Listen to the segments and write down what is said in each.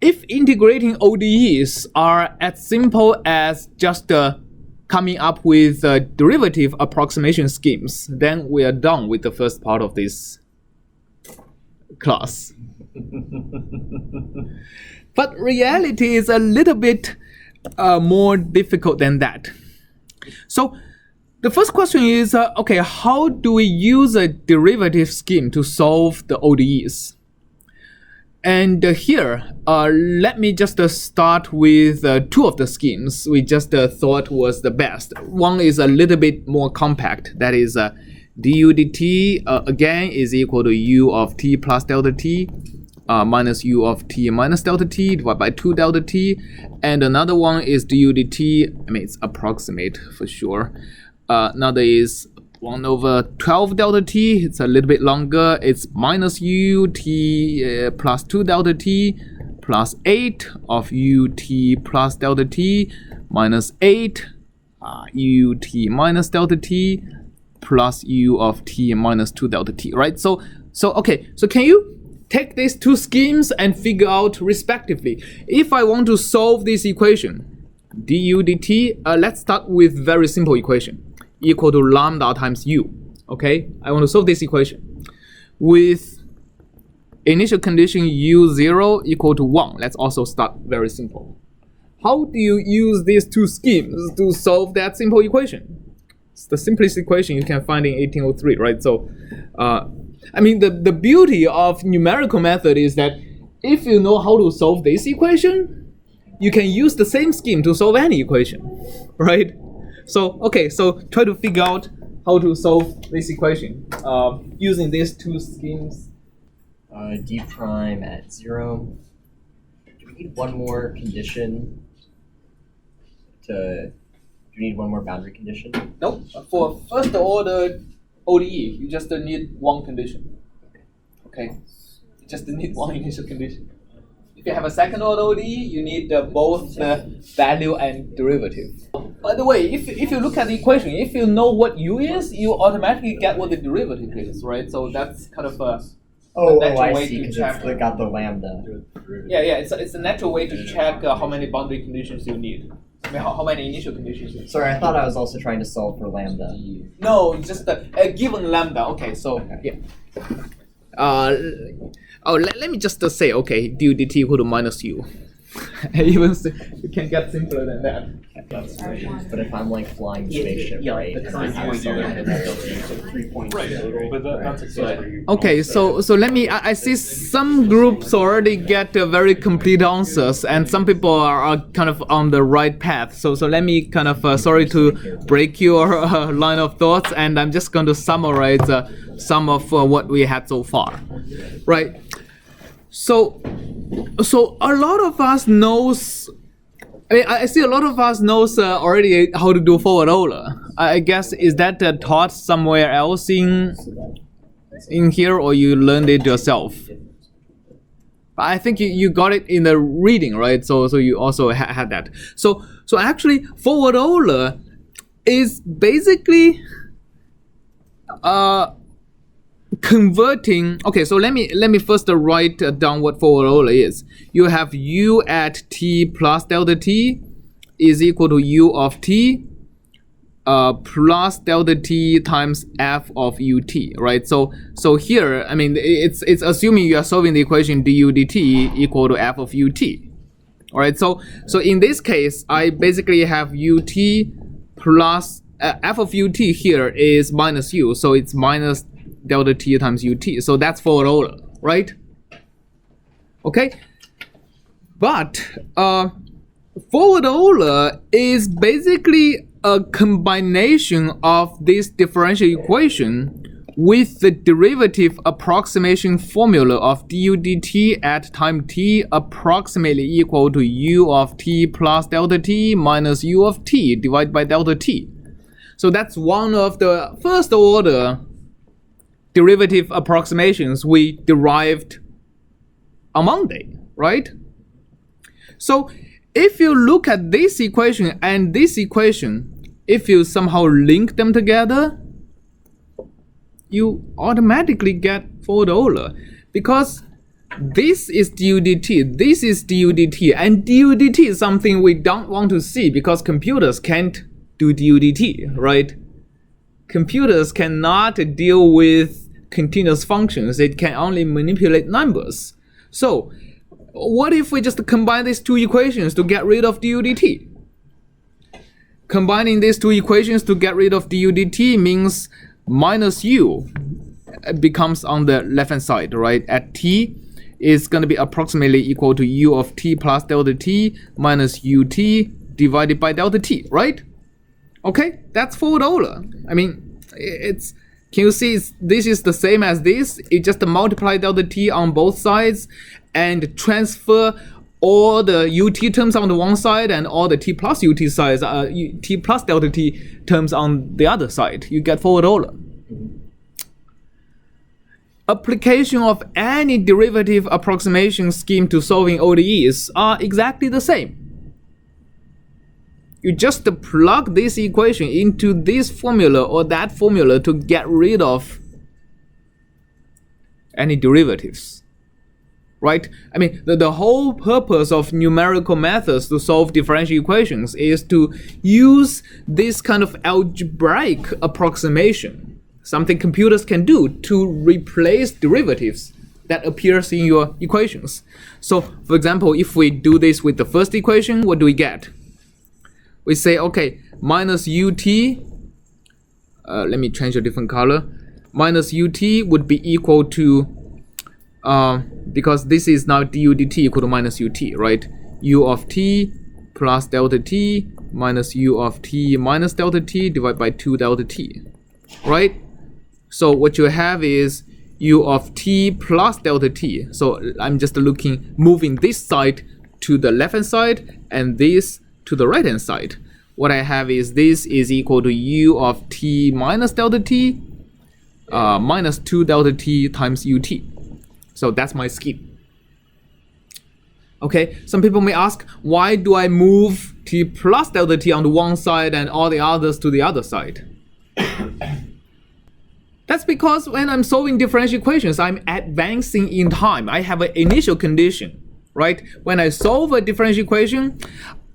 if integrating ODEs are as simple as just coming up with derivative approximation schemes, then we are done with the first part of this class. But reality is a little bit more difficult than that. So the first question is, okay, how do we use a derivative scheme to solve the ODEs? And here, let me just start with two of the schemes we just thought was the best. One is a little bit more compact. That is du dt, again, is equal to u of t plus delta t minus u of t minus delta t divided by 2 delta t. And another one is du dt, I mean, it's approximate for sure. Another is 1 over 12 delta t, it's a little bit longer, it's minus u t plus 2 delta t plus 8 of u t plus delta t minus 8 u t minus delta t plus u of t minus 2 delta t, right? So okay, so can you take these two schemes and figure out respectively? If I want to solve this equation, du dt, let's start with very simple equation, equal to lambda times u. Okay, I want to solve this equation with initial condition u0 equal to 1. Let's also start very simple. How do you use these two schemes to solve that simple equation? It's the simplest equation you can find in 1803, right? So I mean, the beauty of numerical method is that if you know how to solve this equation, you can use the same scheme to solve any equation, right? So, okay, so try to figure out how to solve this equation using these two schemes. D prime at 0. Do we need one more condition do we need one more boundary condition? Nope. For first order ODE, you just need one condition. Okay? You just need one initial condition. If you have a second order ODE, you need both the value and derivative. By the way, if you look at the equation, if you know what u is, you automatically get what the derivative is, right? So that's kind of a natural way to check. It's got the lambda. Yeah, it's a natural way to check how many boundary conditions you need. I mean, how many initial conditions you need. Sorry, I thought I was also trying to solve for lambda. No, just a given lambda. Okay, so yeah. Let me just say, okay, du dt equal to minus u. Even you can get simpler than that. But if I'm like flying the spaceship, right? Okay, so let me. I see some groups already get very complete answers, and some people are kind of on the right path. So let me kind of sorry to break your line of thoughts, and I'm just going to summarize some of what we had so far, right? So a lot of us knows. I mean, I see a lot of us knows already how to do forward order. I guess is that taught somewhere else in here, or you learned it yourself? I think you got it in the reading, right? So you also had that. So actually, forward order is basically converting. Okay, so let me first write down what forward order is. You have u at t plus delta t is equal to u of t plus delta t times f of ut, right? So here, I mean, it's assuming you are solving the equation du dt equal to f of ut. All right, so in this case, I basically have ut plus f of ut here is minus u, so it's minus delta t times ut. So that's forward order, right? Okay, but forward order is basically a combination of this differential equation with the derivative approximation formula of du dt at time t approximately equal to u of t plus delta t minus u of t divided by delta t. So that's one of the first order derivative approximations we derived on Monday, right? So if you look at this equation and this equation, if you somehow link them together, you automatically get forward order, because this is du dt, this is du dt, and du dt is something we don't want to see because computers can't do du dt, right? Computers cannot deal with continuous functions. It can only manipulate numbers. So what if we just combine these two equations to get rid of du dt? Combining these two equations to get rid of du dt means minus u becomes on the left hand side, right? At t is going to be approximately equal to u of t plus delta t minus ut divided by delta t, right? Okay, that's forward Euler. I mean, it's, can you see this is the same as this? It just multiply delta t on both sides and transfer all the ut terms on the one side and all the t plus ut sides, t plus delta t terms on the other side. You get forward Euler. Application of any derivative approximation scheme to solving ODEs are exactly the same. You just plug this equation into this formula or that formula to get rid of any derivatives, right? I mean, the whole purpose of numerical methods to solve differential equations is to use this kind of algebraic approximation, something computers can do to replace derivatives that appears in your equations. So, for example, if we do this with the first equation, what do we get? We say, okay, minus ut, let me change a different color. Minus ut would be equal to, because this is now du dt equal to minus ut, right? U of t plus delta t minus u of t minus delta t divided by 2 delta t, right? So what you have is u of t plus delta t. So I'm just moving this side to the left hand side and this to the right hand side. What I have is this is equal to u of t minus delta t minus 2 delta t times ut. So that's my scheme. Okay, some people may ask, why do I move t plus delta t on the one side and all the others to the other side? That's because when I'm solving differential equations, I'm advancing in time. I have an initial condition, right? When I solve a differential equation,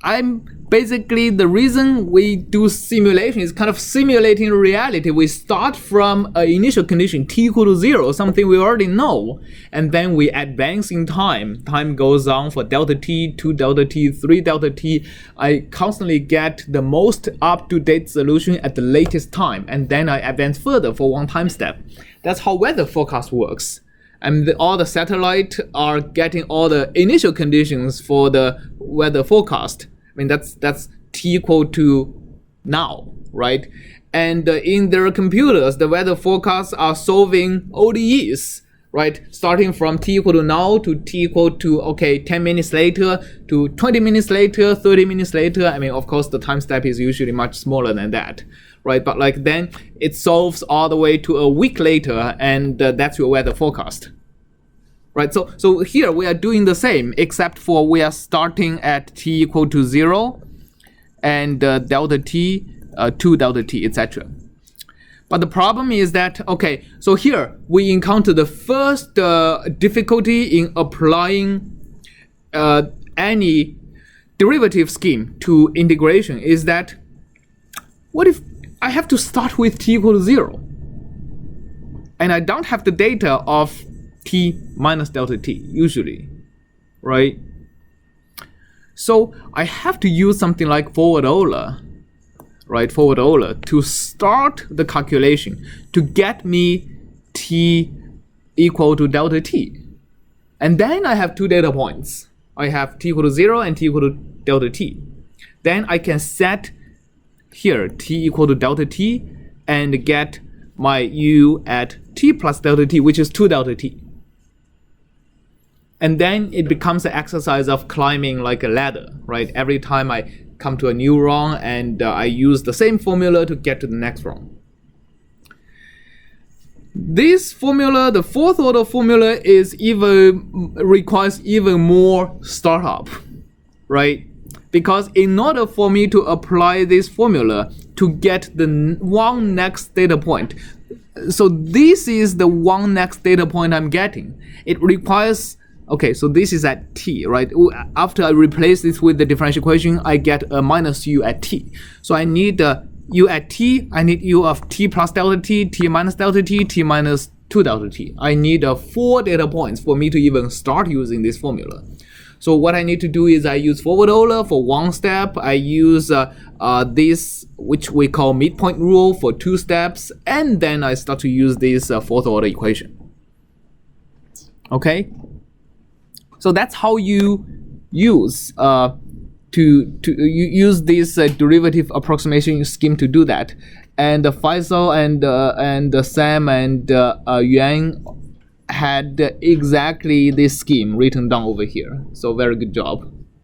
I'm basically, the reason we do simulation is kind of simulating reality. We start from an initial condition t equal to 0, something we already know, and then we advance in time. Time goes on for delta t, 2 delta t, 3 delta t. I constantly get the most up-to-date solution at the latest time, and then I advance further for one time step. That's how weather forecast works. And all the satellites are getting all the initial conditions for the weather forecast. I mean, that's t equal to now, right? And in their computers, the weather forecasts are solving ODEs, right? Starting from t equal to now to t equal to, okay, 10 minutes later to 20 minutes later, 30 minutes later. I mean, of course, the time step is usually much smaller than that, right? But like then it solves all the way to a week later, and that's your weather forecast. Right, so here we are doing the same, except for we are starting at t equal to 0 and delta t, 2 delta t, etc. But the problem is that, okay, so here we encounter the first difficulty in applying any derivative scheme to integration is that, what if I have to start with t equal to 0 and I don't have the data of t minus delta t usually, right? So I have to use something like forward Euler, right? Forward Euler to start the calculation to get me t equal to delta t. And then I have two data points. I have t equal to 0 and t equal to delta t. Then I can set here t equal to delta t and get my u at t plus delta t, which is 2 delta t. And then it becomes an exercise of climbing like a ladder, right? Every time I come to a new rung and I use the same formula to get to the next rung. This formula, the fourth order formula, requires even more startup, right? Because in order for me to apply this formula to get the one next data point, so this is the one next data point I'm getting. It requires Okay, so this is at t, right? After I replace this with the differential equation, I get a minus u at t. So I need u at t, I need u of t plus delta t, t minus delta t, t minus 2 delta t. I need 4 data points for me to even start using this formula. So what I need to do is I use forward Euler for one step. I use this, which we call midpoint rule, for 2 steps, and then I start to use this 4th order equation. Okay, so that's how you use use this derivative approximation scheme to do that. And Faisal and Sam and Yuan had exactly this scheme written down over here. So very good job.